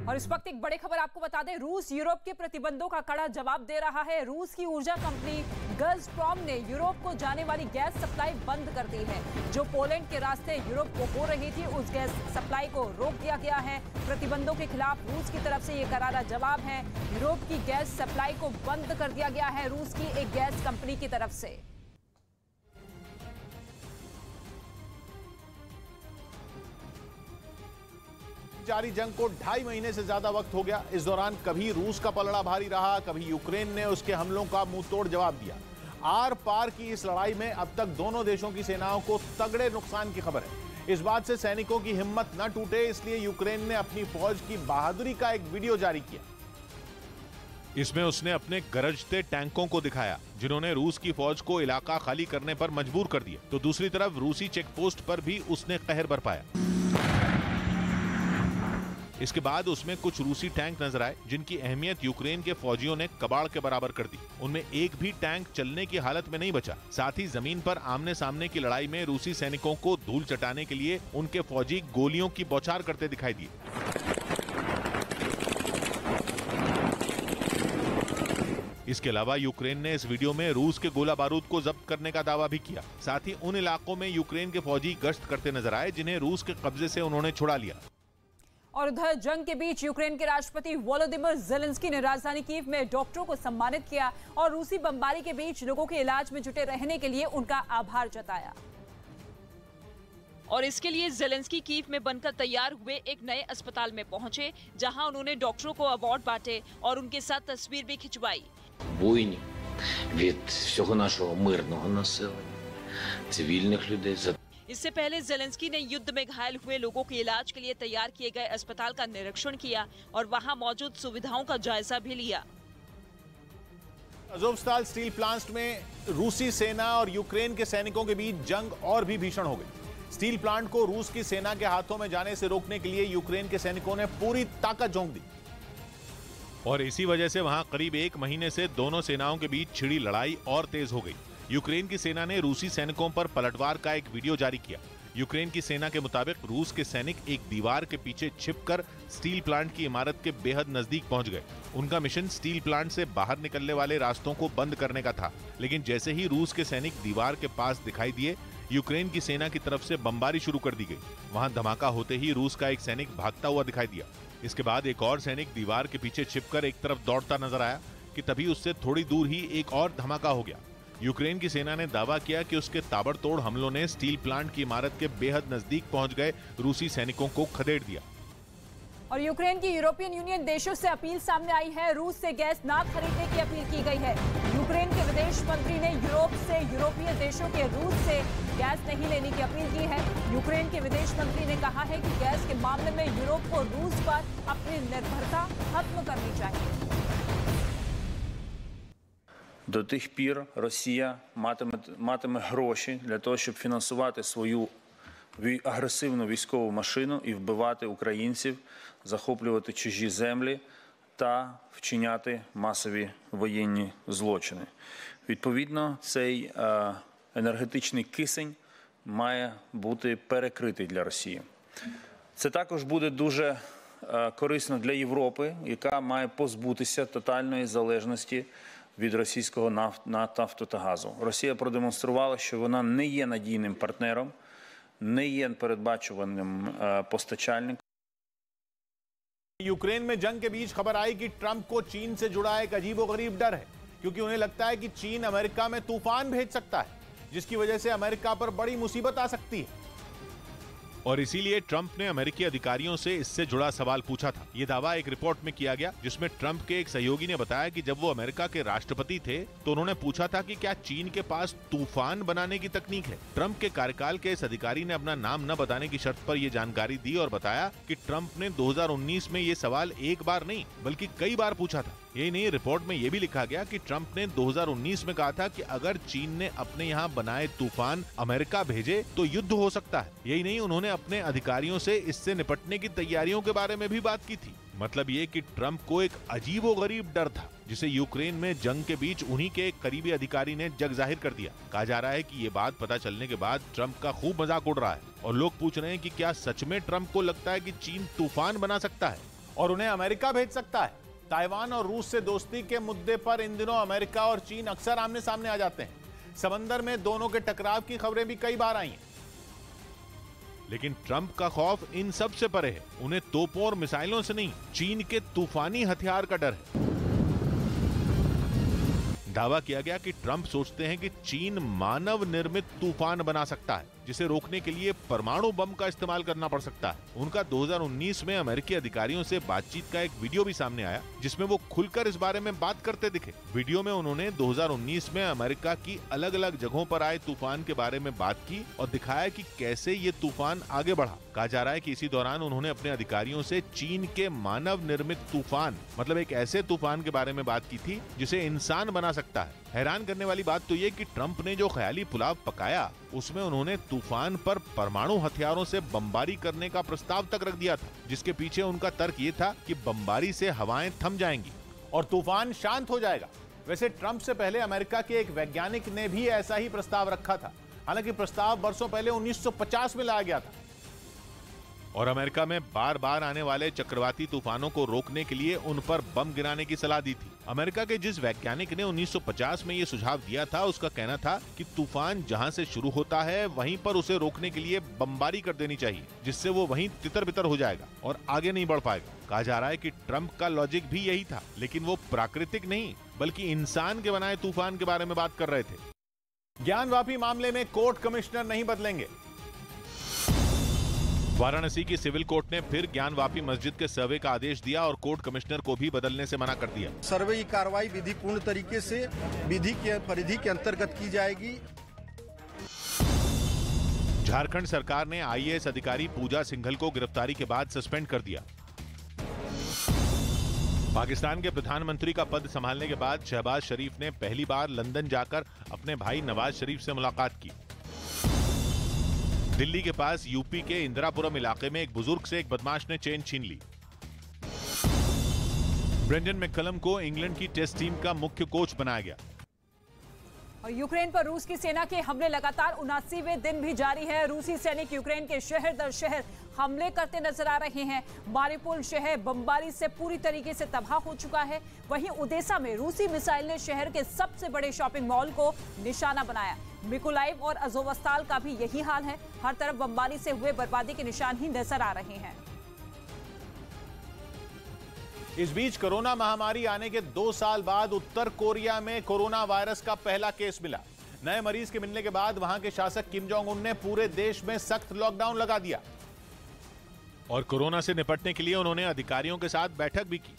और इस वक्त एक बड़ी खबर आपको बता दें, रूस यूरोप के प्रतिबंधों का कड़ा जवाब दे रहा है। रूस की ऊर्जा कंपनी गज़प्रॉम ने यूरोप को जाने वाली गैस सप्लाई बंद कर दी है। जो पोलैंड के रास्ते यूरोप को हो रही थी, उस गैस सप्लाई को रोक दिया गया है। प्रतिबंधों के खिलाफ रूस की तरफ से ये करारा जवाब है। यूरोप की गैस सप्लाई को बंद कर दिया गया है रूस की एक गैस कंपनी की तरफ से। जारी जंग को 2.5 महीने से ज्यादा वक्त हो गया। इस दौरान कभी रूस का पलड़ा भारी रहा, कभी यूक्रेन ने उसके हमलों का मुंह तोड़ जवाब दिया। आर पार की इस लड़ाई में अब तक दोनों देशों की सेनाओं को तगड़े नुकसान की खबर है। इस बात से सैनिकों की हिम्मत न टूटे, इसलिए यूक्रेन ने अपनी फौज की बहादुरी का एक वीडियो जारी किया। इसमें उसने अपने गरजते टैंकों को दिखाया, जिन्होंने रूस की फौज को इलाका खाली करने पर मजबूर कर दिया। तो दूसरी तरफ रूसी चेकपोस्ट पर भी उसने कहर बरपाया। इसके बाद उसमें कुछ रूसी टैंक नजर आए, जिनकी अहमियत यूक्रेन के फौजियों ने कबाड़ के बराबर कर दी। उनमें एक भी टैंक चलने की हालत में नहीं बचा। साथ ही जमीन पर आमने सामने की लड़ाई में रूसी सैनिकों को धूल चटाने के लिए उनके फौजी गोलियों की बौछार करते दिखाई दिए। इसके अलावा यूक्रेन ने इस वीडियो में रूस के गोला बारूद को जब्त करने का दावा भी किया। साथ ही उन इलाकों में यूक्रेन के फौजी गश्त करते नजर आए, जिन्हें रूस के कब्जे से उन्होंने छुड़ा लिया। और उधर जंग के बीच यूक्रेन के राष्ट्रपति वोलोदिमीर ज़ेलेंस्की ने राजधानी कीव में डॉक्टरों को सम्मानित किया और रूसी बमबारी के बीच लोगों के इलाज में जुटे रहने के लिए उनका आभार जताया। और इसके लिए ज़ेलेंस्की कीव में बनकर तैयार हुए एक नए अस्पताल में पहुंचे, जहां उन्होंने डॉक्टरों को अवार्ड बांटे और उनके साथ तस्वीर भी खिंचवाई। Буйні від всього нашого мирного населення, цивільних людей. इससे पहले ज़ेलेंस्की ने युद्ध में घायल हुए लोगों के इलाज के लिए तैयार किए गए अस्पताल का निरीक्षण किया और वहां मौजूद सुविधाओं का जायजा भी लिया। अज़ोवस्ताल स्टील प्लांट में रूसी सेना और यूक्रेन के सैनिकों के बीच जंग और भी भीषण हो गई। स्टील प्लांट को रूस की सेना के हाथों में जाने से रोकने के लिए यूक्रेन के सैनिकों ने पूरी ताकत झोंक दी और इसी वजह से वहां करीब 1 महीने से दोनों सेनाओं के बीच छिड़ी लड़ाई और तेज हो गई। यूक्रेन की सेना ने रूसी सैनिकों पर पलटवार का एक वीडियो जारी किया। यूक्रेन की सेना के मुताबिक रूस के सैनिक एक दीवार के पीछे छिपकर स्टील प्लांट की इमारत के बेहद नजदीक पहुंच गए। उनका मिशन स्टील प्लांट से बाहर निकलने वाले रास्तों को बंद करने का था, लेकिन जैसे ही रूस के सैनिक दीवार के पास दिखाई दिए, यूक्रेन की सेना की तरफ से बमबारी शुरू कर दी गई। वहां धमाका होते ही रूस का एक सैनिक भागता हुआ दिखाई दिया। इसके बाद एक और सैनिक दीवार के पीछे छिपकर एक तरफ दौड़ता नजर आया कि तभी उससे थोड़ी दूर ही एक और धमाका हो गया। यूक्रेन की सेना ने दावा किया कि उसके ताबड़तोड़ हमलों ने स्टील प्लांट की इमारत के बेहद नजदीक पहुंच गए रूसी सैनिकों को खदेड़ दिया। और यूक्रेन की यूरोपियन यूनियन देशों से अपील सामने आई है। रूस से गैस ना खरीदने की अपील की गई है। यूक्रेन के विदेश मंत्री ने यूरोप से यूरोपीय देशों के रूस से गैस नहीं लेने की अपील की है। यूक्रेन के विदेश मंत्री ने कहा है कि गैस के मामले में यूरोप को रूस पर अपनी निर्भरता खत्म करनी चाहिए। До тих пір Росія матиме гроші для того, щоб фінансувати свою агресивну військову машину і вбивати українців, захоплювати чужі землі та вчиняти масові воєнні злочини. Відповідно, цей енергетичний кисень має бути перекритий для Росії. Це також буде дуже корисно для Європи, яка має позбутися тотальної залежності від російського нафти та газу. Росія продемонструвала, що вона не є надійним партнером, не є передбачуваним постачальником. यूक्रेन में जंग के बीच खबर आई कि ट्रंप को चीन से जुड़ा एक अजीबोगरीब डर है, क्योंकि उन्हें लगता है कि चीन अमेरिका में तूफान भेज सकता है, जिसकी वजह से अमेरिका पर बड़ी मुसीबत आ सकती है। और इसीलिए ट्रंप ने अमेरिकी अधिकारियों से इससे जुड़ा सवाल पूछा था। ये दावा एक रिपोर्ट में किया गया, जिसमें ट्रंप के एक सहयोगी ने बताया कि जब वो अमेरिका के राष्ट्रपति थे तो उन्होंने पूछा था कि क्या चीन के पास तूफान बनाने की तकनीक है। ट्रंप के कार्यकाल के इस अधिकारी ने अपना नाम न बताने की शर्त पर यह जानकारी दी और बताया कि ट्रंप ने 2019 में ये सवाल एक बार नहीं बल्कि कई बार पूछा था। यही नहीं, रिपोर्ट में यह भी लिखा गया कि ट्रंप ने 2019 में कहा था कि अगर चीन ने अपने यहाँ बनाए तूफान अमेरिका भेजे तो युद्ध हो सकता है। यही नहीं, उन्होंने अपने अधिकारियों से इससे निपटने की तैयारियों के बारे में भी बात की थी। मतलब ये कि ट्रंप को एक अजीबोगरीब डर था, जिसे यूक्रेन में जंग के बीच उन्हीं के एक करीबी अधिकारी ने जग जाहिर कर दिया। कहा जा रहा है कि ये बात पता चलने के बाद ट्रंप का खूब मजाक उड़ रहा है और लोग पूछ रहे हैं कि क्या सच में ट्रंप को लगता है कि चीन तूफान बना सकता है। और उन्हें अमेरिका भेज सकता है। ताइवान और रूस से दोस्ती के मुद्दे पर इन दिनों अमेरिका और चीन अक्सर आमने सामने आ जाते हैं। समंदर में दोनों के टकराव की खबरें भी कई बार आई हैं। लेकिन ट्रंप का खौफ इन सब से परे है। उन्हें तोपों और मिसाइलों से नहीं, चीन के तूफानी हथियार का डर है। दावा किया गया कि ट्रंप सोचते हैं कि चीन मानव निर्मित तूफान बना सकता है, जिसे रोकने के लिए परमाणु बम का इस्तेमाल करना पड़ सकता है। उनका 2019 में अमेरिकी अधिकारियों से बातचीत का एक वीडियो भी सामने आया, जिसमें वो खुलकर इस बारे में बात करते दिखे। वीडियो में उन्होंने 2019 में अमेरिका की अलग अलग जगहों पर आए तूफान के बारे में बात की और दिखाया कि कैसे ये तूफान आगे बढ़ा। कहा जा रहा है कि इसी दौरान उन्होंने अपने अधिकारियों से चीन के मानव निर्मित तूफान, मतलब एक ऐसे तूफान के बारे में बात की थी जिसे इंसान बना सकता है। हैरान करने वाली बात तो ये कि ट्रंप ने जो ख्याली पुलाव पकाया, उसमें उन्होंने तूफान पर परमाणु हथियारों से बमबारी करने का प्रस्ताव तक रख दिया था, जिसके पीछे उनका तर्क ये था कि बमबारी से हवाएं थम जाएंगी और तूफान शांत हो जाएगा। वैसे ट्रंप से पहले अमेरिका के एक वैज्ञानिक ने भी ऐसा ही प्रस्ताव रखा था। हालांकि प्रस्ताव बरसों पहले 1950 में लाया गया था और अमेरिका में बार बार आने वाले चक्रवाती तूफानों को रोकने के लिए उन पर बम गिराने की सलाह दी थी। अमेरिका के जिस वैज्ञानिक ने 1950 में ये सुझाव दिया था, उसका कहना था कि तूफान जहां से शुरू होता है वहीं पर उसे रोकने के लिए बमबारी कर देनी चाहिए, जिससे वो वहीं तितर बितर हो जाएगा और आगे नहीं बढ़ पाएगा। कहा जा रहा है कि ट्रंप का लॉजिक भी यही था, लेकिन वो प्राकृतिक नहीं बल्कि इंसान के बनाए तूफान के बारे में बात कर रहे थे। ज्ञानवापी मामले में कोर्ट कमिश्नर नहीं बदलेंगे। वाराणसी की सिविल कोर्ट ने फिर ज्ञानवापी मस्जिद के सर्वे का आदेश दिया और कोर्ट कमिश्नर को भी बदलने से मना कर दिया। सर्वे की कार्रवाई विधिपूर्ण तरीके से विधि के परिधि के अंतर्गत की जाएगी। झारखंड सरकार ने आईएएस अधिकारी पूजा सिंघल को गिरफ्तारी के बाद सस्पेंड कर दिया। पाकिस्तान के प्रधानमंत्री का पद संभालने के बाद शहबाज शरीफ ने पहली बार लंदन जाकर अपने भाई नवाज शरीफ से मुलाकात की। दिल्ली के पास यूपी के इंदिरापुरम इलाके में एक बुजुर्ग से एक बदमाश ने चेन छीन ली। ब्रेंडन मैककलम को इंग्लैंड की टेस्ट टीम का मुख्य कोच बनाया गया। और यूक्रेन पर रूस की सेना के हमले लगातार 79वें दिन भी जारी है। रूसी सैनिक यूक्रेन के शहर दर शहर हमले करते नजर आ रहे हैं। मारिउपोल शहर बमबारी से पूरी तरीके से तबाह हो चुका है। वहीं ओदेसा में रूसी मिसाइल ने शहर के सबसे बड़े शॉपिंग मॉल को निशाना बनाया। मिकोलाइव और अजोवस्ताल का भी यही हाल है। हर तरफ बमबारी से हुए बर्बादी के निशान ही नजर आ रहे हैं। इस बीच कोरोना महामारी आने के 2 साल बाद उत्तर कोरिया में कोरोना वायरस का पहला केस मिला। नए मरीज के मिलने के बाद वहां के शासक किम जोंग उन ने पूरे देश में सख्त लॉकडाउन लगा दिया और कोरोना से निपटने के लिए उन्होंने अधिकारियों के साथ बैठक भी की।